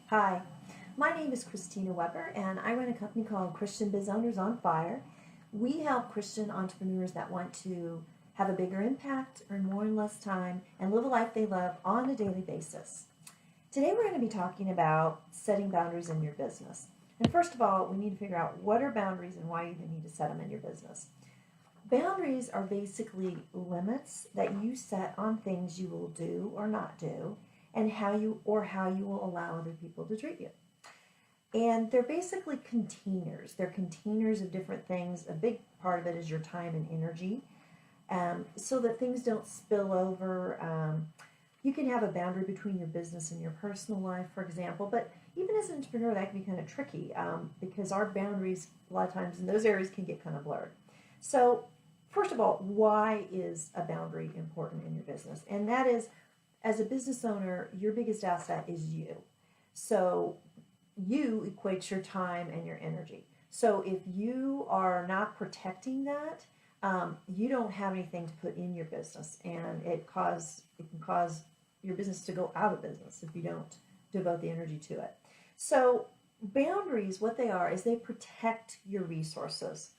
Hi, my name is Christina Weber, and I run a company called Christian Biz Owners on Fire. We help Christian entrepreneurs that want to have a bigger impact, earn more in less time, and live a life they love on a daily basis. Today, we're going to be talking about setting boundaries in your business. And first of all, we need to figure out what are boundaries and why you even need to set them in your business. Boundaries are basically limits that you set on things you will do or not do, and how you will allow other people to treat you. And they're basically containers. They're containers of different things. A big part of it is your time and energy, so that things don't spill over. You can have a boundary between your business and your personal life, for example, but even as an entrepreneur, that can be kind of tricky because our boundaries, a lot of times in those areas, can get kind of blurred. So, first of all, why is a boundary important in your business? And that is, as a business owner, your biggest asset is you. So you equate your time and your energy. So if you are not protecting that, you don't have anything to put in your business, and it can cause your business to go out of business if you don't devote the energy to it. So boundaries, what they are, is they protect your resources.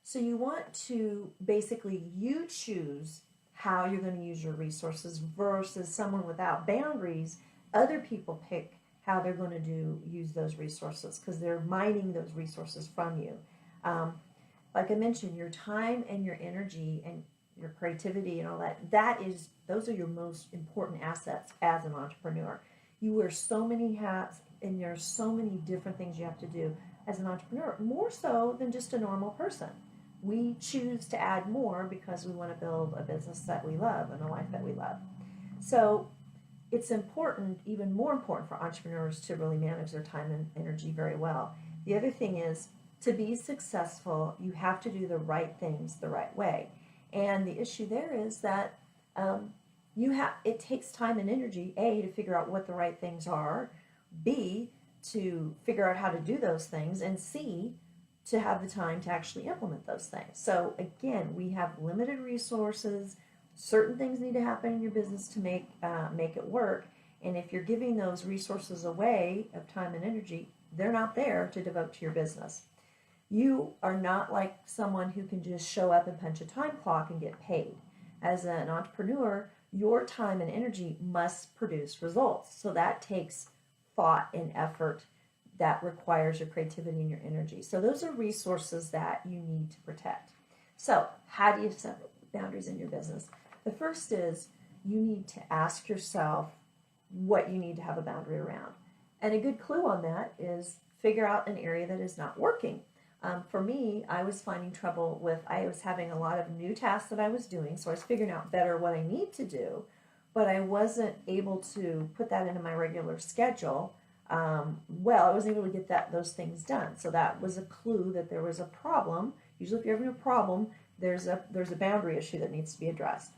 So you want to basically, you choose how you're going to use your resources versus someone without boundaries. Other people pick how they're going to use those resources because they're mining those resources from you. Like I mentioned, your time and your energy and your creativity and all that, those are your most important assets as an entrepreneur. You wear so many hats and there's so many different things you have to do as an entrepreneur, more so than just a normal person. We choose to add more because we want to build a business that we love and a life that we love. So it's important, even more important for entrepreneurs to really manage their time and energy very well. The other thing is, to be successful, you have to do the right things the right way. And the issue there is that it takes time and energy, A, to figure out what the right things are, B, to figure out how to do those things, and C, to have the time to actually implement those things. So again, we have limited resources. Certain things need to happen in your business to make it work. And if you're giving those resources away of time and energy, they're not there to devote to your business. You are not like someone who can just show up and punch a time clock and get paid. As an entrepreneur, your time and energy must produce results. So that takes thought and effort. That requires your creativity and your energy. So those are resources that you need to protect. So how do you set boundaries in your business? The first is you need to ask yourself what you need to have a boundary around. And a good clue on that is figure out an area that is not working. For me, I was finding trouble I was having a lot of new tasks that I was doing, so I was figuring out better what I need to do, but I wasn't able to put that into my regular schedule. I wasn't able to get those things done. So that was a clue that there was a problem. Usually if you're having a problem, there's a boundary issue that needs to be addressed.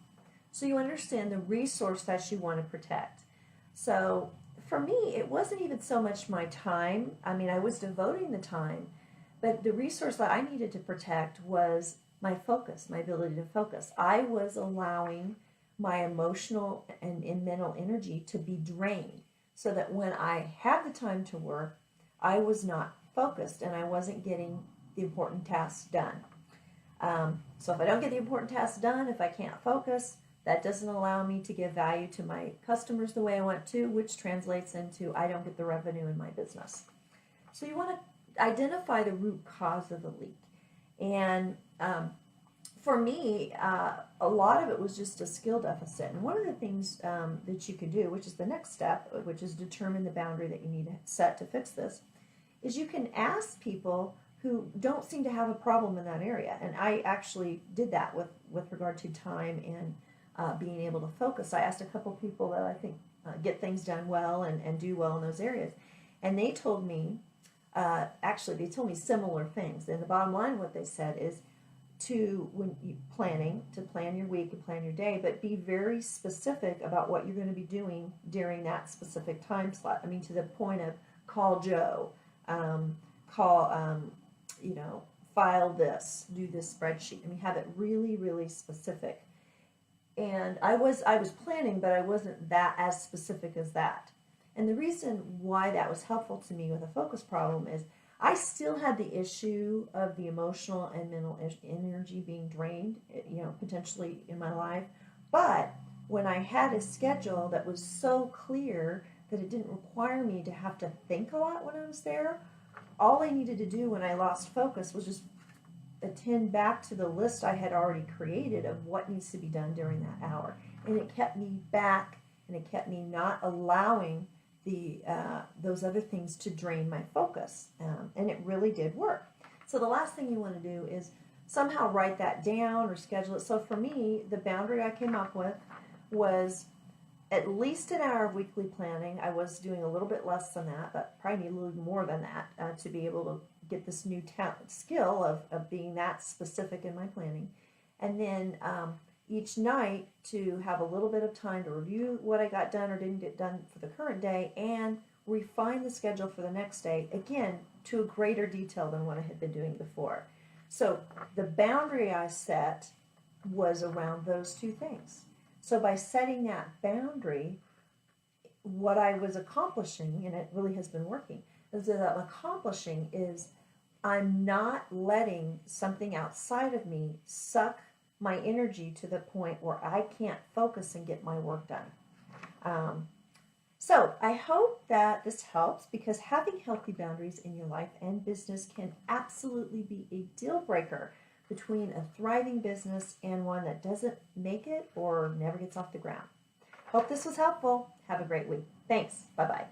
So you understand the resource that you want to protect. So for me, it wasn't even so much my time. I mean, I was devoting the time, but the resource that I needed to protect was my focus, my ability to focus. I was allowing my emotional and mental energy to be drained, so that when I had the time to work, I was not focused and I wasn't getting the important tasks done. So if I don't get the important tasks done, if I can't focus, that doesn't allow me to give value to my customers the way I want to, which translates into I don't get the revenue in my business. So you want to identify the root cause of the leak. And for me, a lot of it was just a skill deficit. And one of the things that you can do, which is the next step, which is determine the boundary that you need to set to fix this, is you can ask people who don't seem to have a problem in that area. And I actually did that with regard to time and being able to focus. I asked a couple people that I think get things done well and do well in those areas. And they told me, they told me similar things. And the bottom line, what they said is, when you plan your week and plan your day, but be very specific about what you're going to be doing during that specific time slot. I mean, to the point of call Joe, file this, do this spreadsheet. I mean, have it really, really specific. And I was planning, but I wasn't that as specific as that. And the reason why that was helpful to me with a focus problem is I still had the issue of the emotional and mental energy being drained, potentially in my life. But when I had a schedule that was so clear that it didn't require me to have to think a lot when I was there, all I needed to do when I lost focus was just attend back to the list I had already created of what needs to be done during that hour. And it kept me back, and it kept me not allowing those other things to drain my focus. And it really did work. So the last thing you want to do is somehow write that down or schedule it. So for me, the boundary I came up with was at least an hour of weekly planning. I was doing a little bit less than that, but probably need a little more than that to be able to get this new skill of being that specific in my planning. And then each night to have a little bit of time to review what I got done or didn't get done for the current day and refine the schedule for the next day, again, to a greater detail than what I had been doing before. So the boundary I set was around those two things. So by setting that boundary, what I was accomplishing, and it really has been working, is that I'm accomplishing is I'm not letting something outside of me suck my energy to the point where I can't focus and get my work done. So I hope that this helps, because having healthy boundaries in your life and business can absolutely be a deal breaker between a thriving business and one that doesn't make it or never gets off the ground. Hope this was helpful. Have a great week. Thanks. Bye-bye.